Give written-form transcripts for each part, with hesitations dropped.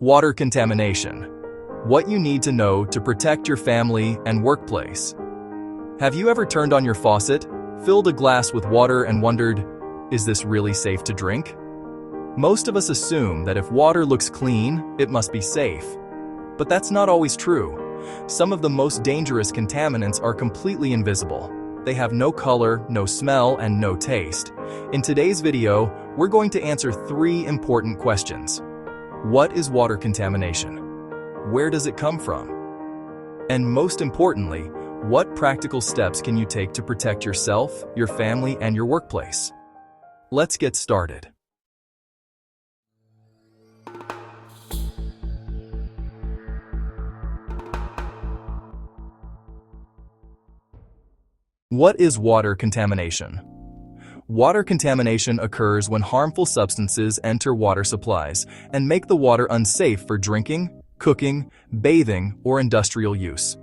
Water contamination. What you need to know to protect your family and workplace. Have you ever turned on your faucet, filled a glass with water and wondered, is this really safe to drink? Most of us assume that if water looks clean, it must be safe. But that's not always true. Some of the most dangerous contaminants are completely invisible. They have no color, no smell, and no taste. In today's video, we're going to answer 3 important questions. What is water contamination? Where does it come from? And most importantly, what practical steps can you take to protect yourself, your family, and your workplace? Let's get started. What is water contamination? Water contamination occurs when harmful substances enter water supplies and make the water unsafe for drinking, cooking, bathing, or industrial use.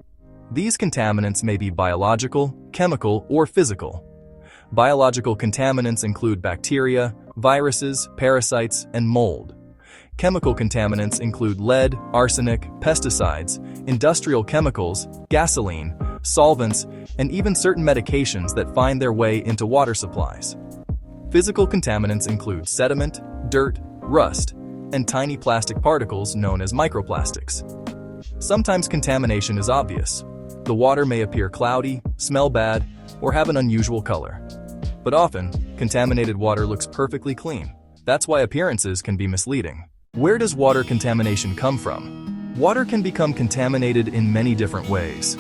These contaminants may be biological, chemical, or physical. Biological contaminants include bacteria, viruses, parasites, and mold. Chemical contaminants include lead, arsenic, pesticides, industrial chemicals, gasoline, solvents, and even certain medications that find their way into water supplies. Physical contaminants include sediment, dirt, rust, and tiny plastic particles known as microplastics. Sometimes contamination is obvious. The water may appear cloudy, smell bad, or have an unusual color. But often, contaminated water looks perfectly clean. That's why appearances can be misleading. Where does water contamination come from? Water can become contaminated in many different ways.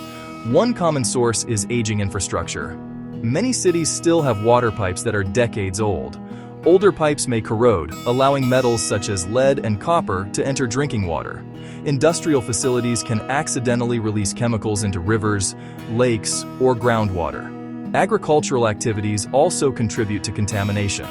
One common source is aging infrastructure. Many cities still have water pipes that are decades old. Older pipes may corrode, allowing metals such as lead and copper to enter drinking water. Industrial facilities can accidentally release chemicals into rivers, lakes, or groundwater. Agricultural activities also contribute to contamination.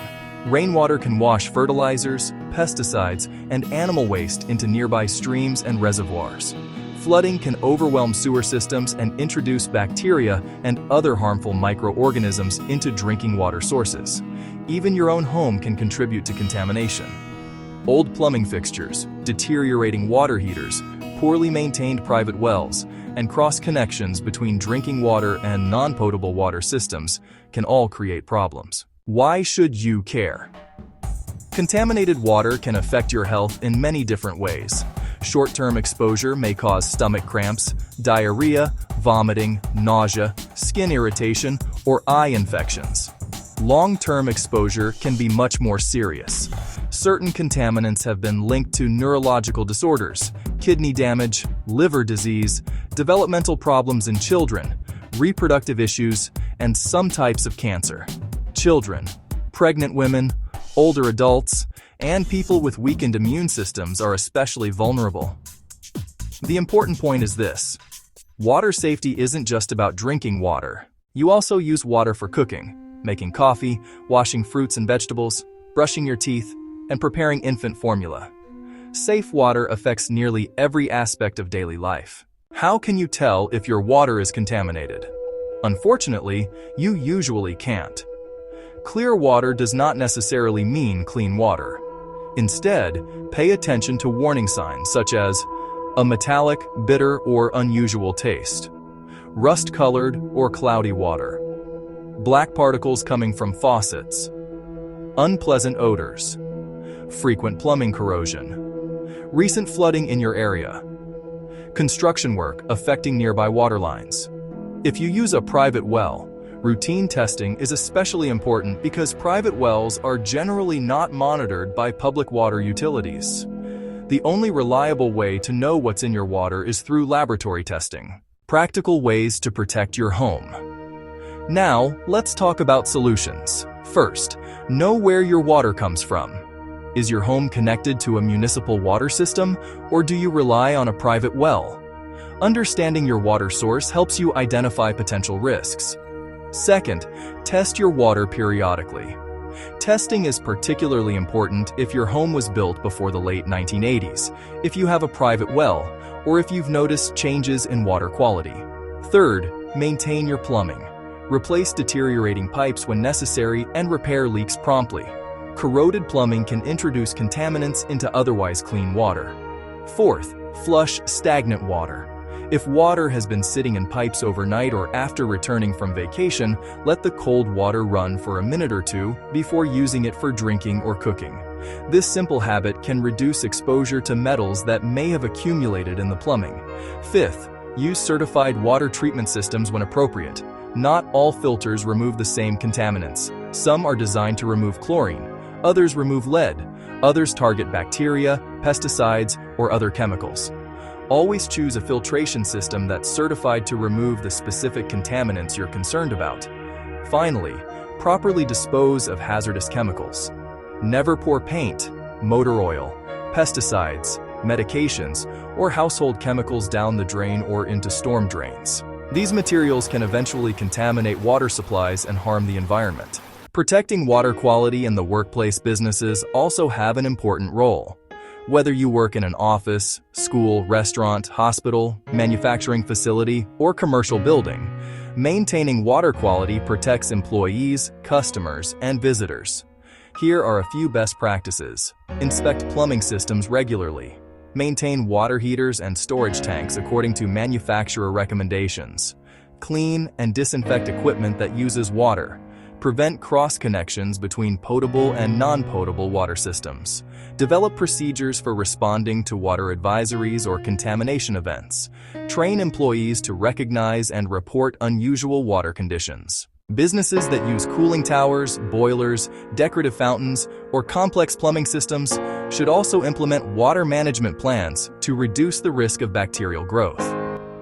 Rainwater can wash fertilizers, pesticides, and animal waste into nearby streams and reservoirs. Flooding can overwhelm sewer systems and introduce bacteria and other harmful microorganisms into drinking water sources. Even your own home can contribute to contamination. Old plumbing fixtures, deteriorating water heaters, poorly maintained private wells, and cross-connections between drinking water and non-potable water systems can all create problems. Why should you care? Contaminated water can affect your health in many different ways. Short-term exposure may cause stomach cramps, diarrhea, vomiting, nausea, skin irritation, or eye infections. Long-term exposure can be much more serious. Certain contaminants have been linked to neurological disorders, kidney damage, liver disease, developmental problems in children, reproductive issues, and some types of cancer. Children, pregnant women, older adults, and people with weakened immune systems are especially vulnerable. The important point is this: water safety isn't just about drinking water. You also use water for cooking, making coffee, washing fruits and vegetables, brushing your teeth, and preparing infant formula. Safe water affects nearly every aspect of daily life. How can you tell if your water is contaminated? Unfortunately, you usually can't. Clear water does not necessarily mean clean water. Instead, pay attention to warning signs such as a metallic, bitter, or unusual taste, rust-colored or cloudy water, black particles coming from faucets, unpleasant odors, frequent plumbing corrosion, recent flooding in your area, construction work affecting nearby water lines. If you use a private well, routine testing is especially important because private wells are generally not monitored by public water utilities. The only reliable way to know what's in your water is through laboratory testing. Practical ways to protect your home. Now, let's talk about solutions. First, know where your water comes from. Is your home connected to a municipal water system, or do you rely on a private well? Understanding your water source helps you identify potential risks. Second, test your water periodically. Testing is particularly important if your home was built before the late 1980s, if you have a private well, or if you've noticed changes in water quality. Third, maintain your plumbing. Replace deteriorating pipes when necessary and repair leaks promptly. Corroded plumbing can introduce contaminants into otherwise clean water. Fourth, flush stagnant water. If water has been sitting in pipes overnight or after returning from vacation, let the cold water run for a minute or two before using it for drinking or cooking. This simple habit can reduce exposure to metals that may have accumulated in the plumbing. Fifth, use certified water treatment systems when appropriate. Not all filters remove the same contaminants. Some are designed to remove chlorine, others remove lead, others target bacteria, pesticides, or other chemicals. Always choose a filtration system that's certified to remove the specific contaminants you're concerned about. Finally, properly dispose of hazardous chemicals. Never pour paint, motor oil, pesticides, medications, or household chemicals down the drain or into storm drains. These materials can eventually contaminate water supplies and harm the environment. Protecting water quality in the workplace businesses also have an important role. Whether you work in an office, school, restaurant, hospital, manufacturing facility, or commercial building, maintaining water quality protects employees, customers, and visitors. Here are a few best practices. Inspect plumbing systems regularly. Maintain water heaters and storage tanks according to manufacturer recommendations. Clean and disinfect equipment that uses water. Prevent cross-connections between potable and non-potable water systems. Develop procedures for responding to water advisories or contamination events. Train employees to recognize and report unusual water conditions. Businesses that use cooling towers, boilers, decorative fountains, or complex plumbing systems should also implement water management plans to reduce the risk of bacterial growth.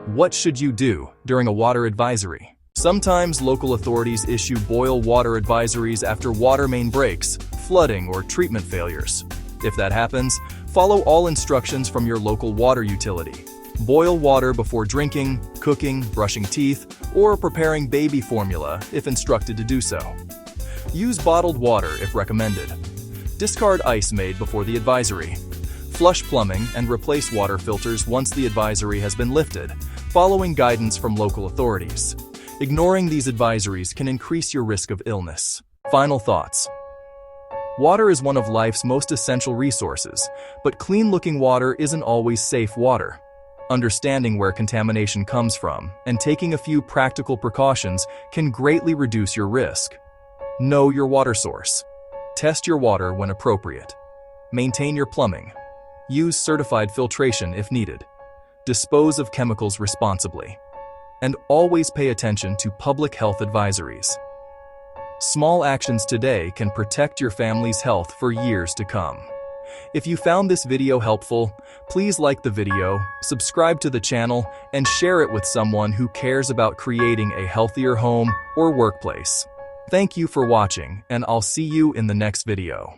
What should you do during a water advisory? Sometimes local authorities issue boil water advisories after water main breaks, flooding, or treatment failures. If that happens, follow all instructions from your local water utility. Boil water before drinking, cooking, brushing teeth, or preparing baby formula if instructed to do so. Use bottled water if recommended. Discard ice made before the advisory. Flush plumbing and replace water filters once the advisory has been lifted, following guidance from local authorities. Ignoring these advisories can increase your risk of illness. Final thoughts. Water is one of life's most essential resources, but clean-looking water isn't always safe water. Understanding where contamination comes from and taking a few practical precautions can greatly reduce your risk. Know your water source. Test your water when appropriate. Maintain your plumbing. Use certified filtration if needed. Dispose of chemicals responsibly. And always pay attention to public health advisories. Small actions today can protect your family's health for years to come. If you found this video helpful, please like the video, subscribe to the channel, and share it with someone who cares about creating a healthier home or workplace. Thank you for watching, and I'll see you in the next video.